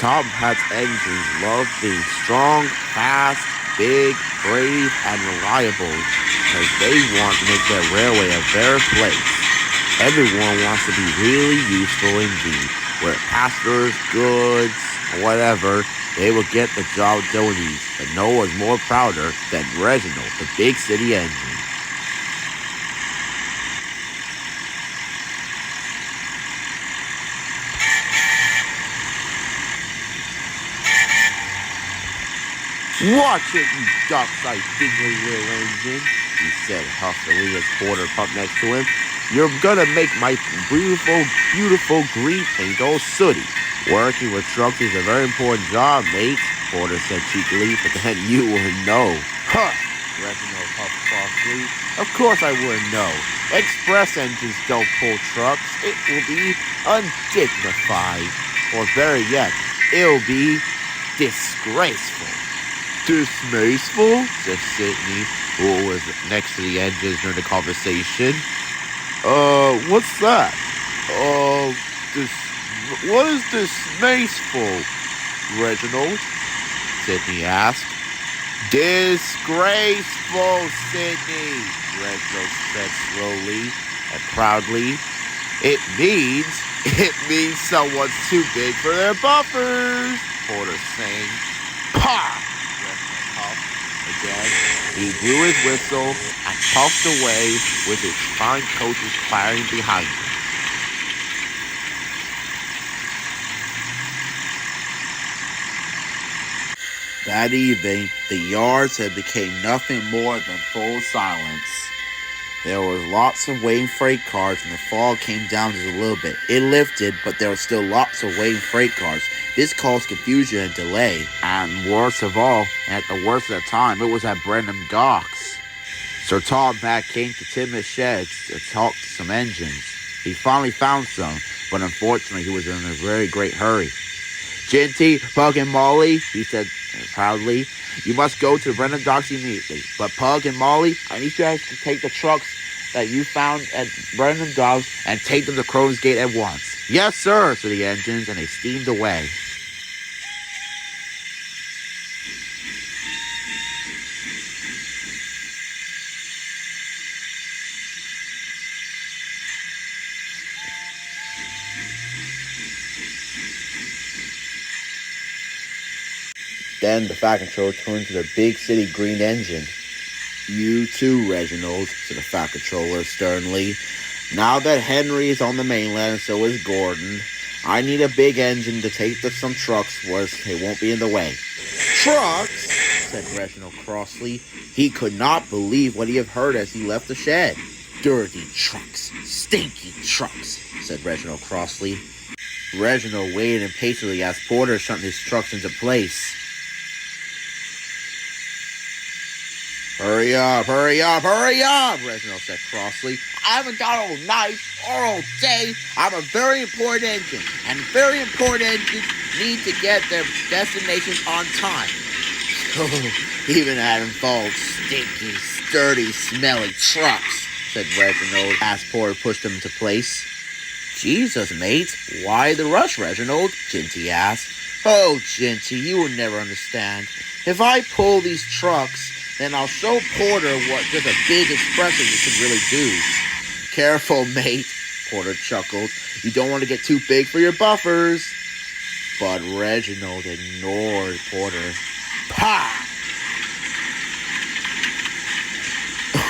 Tomcat's engines love being strong, fast, big, brave, and reliable because they want to make their railway a better place. Everyone wants to be really useful indeed, where passengers, goods, whatever, they will get the job done easy. But no one's more prouder than Reginald, the big city engine. "Watch it, you dockside dingley little engine," he said huffily as Porter pumped next to him. "You're gonna make my beautiful green paint all sooty." "Working with trucks is a very important job, mate," Porter said cheekily, "but then you wouldn't know." "Huh," Reginald puffed crossly. "Of course I wouldn't know. Express engines don't pull trucks. It will be undignified. Or better yet, it'll be disgraceful." "Disgraceful?" said Sidney, who was next to the engines during the conversation. What's that?" What is disgraceful, Reginald?" Sidney asked. "Disgraceful, Sidney," Reginald said slowly and proudly. It means someone's too big for their buffers," Porter sang. "Pah!" Again, he blew his whistle and puffed away with his fine coaches clattering behind him. That evening, the yards had become nothing more than full silence. There was lots of waiting freight cars, and the fog came down just a little bit. It lifted, but there were still lots of waiting freight cars. This caused confusion and delay. And worst of all, at the worst of the time, it was at Brenham Docks. Sir Tomcat came to Tim's shed to talk to some engines. He finally found some, but unfortunately he was in a very great hurry. "Ginty, Pug, and Molly," he said proudly, "you must go to Brenham Docks immediately. But Pug and Molly, I need you guys to take the trucks that you found at Brenham Docks and take them to Crone's Gate at once." "Yes, sir," said the engines, and they steamed away. Then the Fat Controller turned to the big city green engine. "You too, Reginald," said the Fat Controller sternly. "Now that Henry is on the mainland, so is Gordon. I need a big engine to take some trucks where they won't be in the way." "Trucks?" said Reginald crossly. He could not believe what he had heard as he left the shed. "Dirty trucks, stinky trucks," said Reginald crossly. Reginald waited impatiently as Porter shunted his trucks into place. Hurry up, Reginald said crossly. "I haven't got all night or all day. I'm a very important engine, and very important engines need to get their destinations on time." "Oh, even that involves stinky, dirty, smelly trucks," said Reginald as Porter pushed them into place. "Jesus, mate, why the rush, Reginald?" Ginty asked. "Oh, Ginty, you will never understand. If I pull these trucks, then I'll show Porter what just a big express engine can really do." "Careful, mate," Porter chuckled. "You don't want to get too big for your buffers." But Reginald ignored Porter. "Pah!"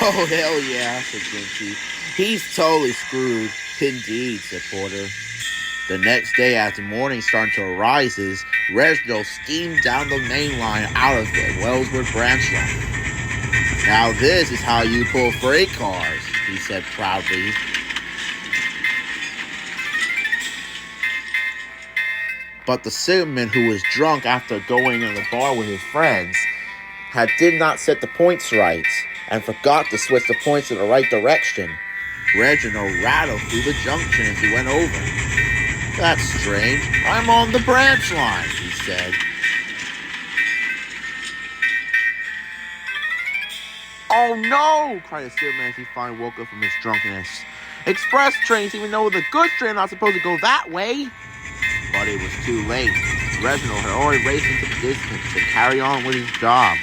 "Oh, hell yeah," said Ginty. "He's totally screwed." "Indeed," said Porter. The next day, as the morning started to arise, Reginald steamed down the main line out of the Wellswood branch line. "Now this is how you pull freight cars," he said proudly. But the signalman, who was drunk after going in the bar with his friends, did not set the points right and forgot to switch the points in the right direction. Reginald rattled through the junction as he went over. "That's strange. I'm on the branch line," he said. "Oh no!" cried the signalman as he finally woke up from his drunkenness. "Express trains, even though the goods train are not supposed to go that way." But it was too late. Reginald had already raced into the distance to carry on with his job.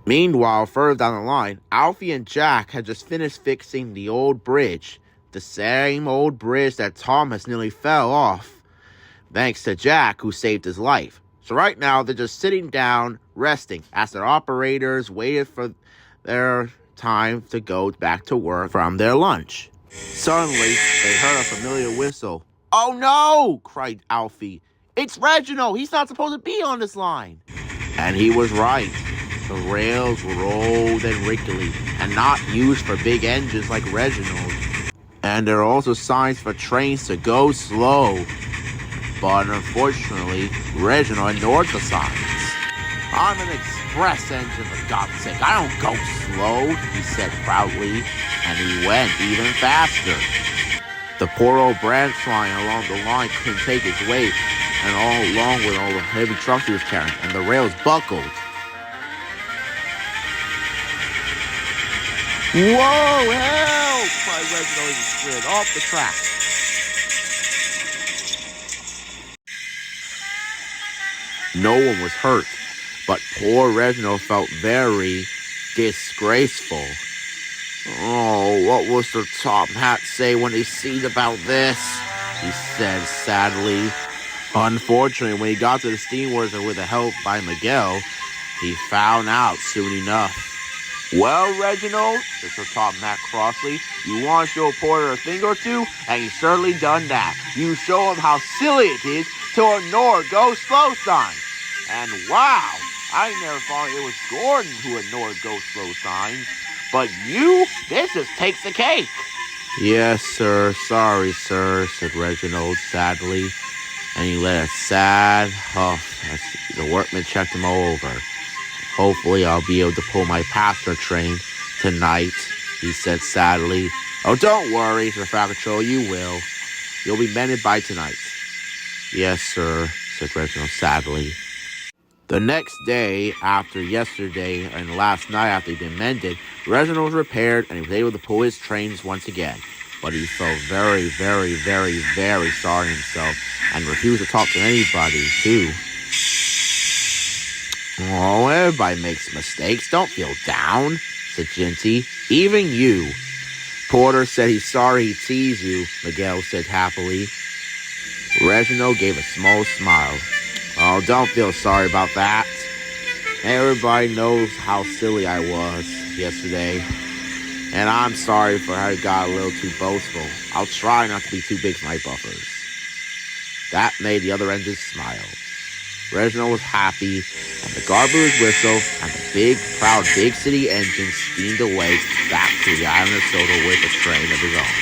Meanwhile, further down the line, Alfie and Jack had just finished fixing the old bridge. The same old bridge that Thomas nearly fell off, thanks to Jack, who saved his life. So right now, they're just sitting down, resting, as their operators waited for their time to go back to work from their lunch. Suddenly, they heard a familiar whistle. "Oh no!" cried Alfie. "It's Reginald! He's not supposed to be on this line!" And he was right. The rails were old and wrinkly, and not used for big engines like Reginald. And there are also signs for trains to go slow. But unfortunately, Reginald ignored the signs. "I'm an express engine, for God's sake. I don't go slow," he said proudly, and he went even faster. The poor old branch line along the line couldn't take his weight, and all along with all the heavy trucks he was carrying, and the rails buckled. "Whoa, help!" cried Reginald as he slid off the track. No one was hurt, but poor Reginald felt very disgraceful. "Oh, what will the top hat say when he sees about this?" he said sadly. Unfortunately, when he got to the steamworks and with the help by Miguel, he found out soon enough. "Well, Reginald," said the top hat crossly, "you want to show Porter a thing or two, and he's certainly done that. You show him how silly it is to ignore go slow signs. And wow, I never thought it was Gordon who ignored go slow signs. But you, this just takes the cake." "Yes, sir. Sorry, sir," said Reginald sadly, and he let a sad huff as the workman checked him all over. "Hopefully I'll be able to pull my passenger train tonight," he said sadly. "Oh, don't worry," said the Fire Control, "you will. You'll be mended by tonight." "Yes, sir," said Reginald sadly. The next day, after yesterday and last night after he'd been mended, Reginald was repaired and he was able to pull his trains once again. But he felt very, very, very, very sorry himself and refused to talk to anybody, too. "Oh, everybody makes mistakes. Don't feel down," said Ginty. "Even you." "Porter said he's sorry he teased you," Miguel said happily. Reginald gave a small smile. "Oh, don't feel sorry about that. Everybody knows how silly I was yesterday. And I'm sorry for how I got a little too boastful. I'll try not to be too big for my buffers." That made the other engines smile. Reginald was happy, and the guard blew his whistle, and the big, proud Big City engine steamed away back to the island of Soda with a train of his own.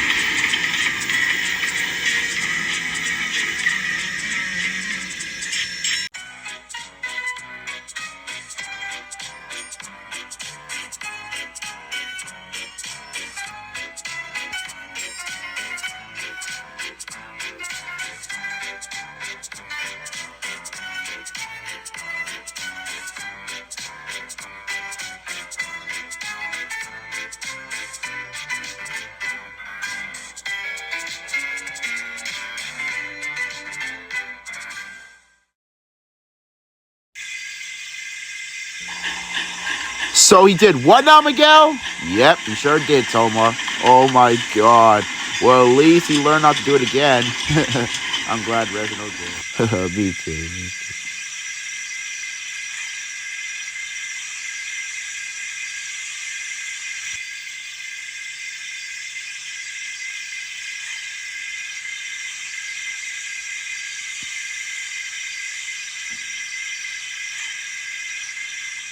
"So he did what now, Miguel?" "Yep, he sure did, Tomar." "Oh my God. Well, at least he learned not to do it again." I'm glad Reginald did. Me too.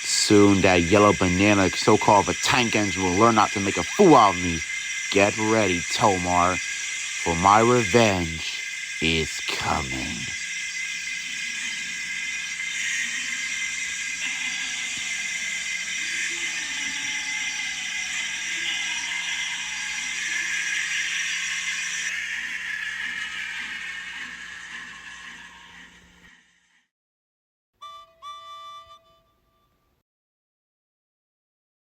"Soon that yellow banana so-called a tank engine will learn not to make a fool out of me. Get ready, Tomar, for my revenge is coming."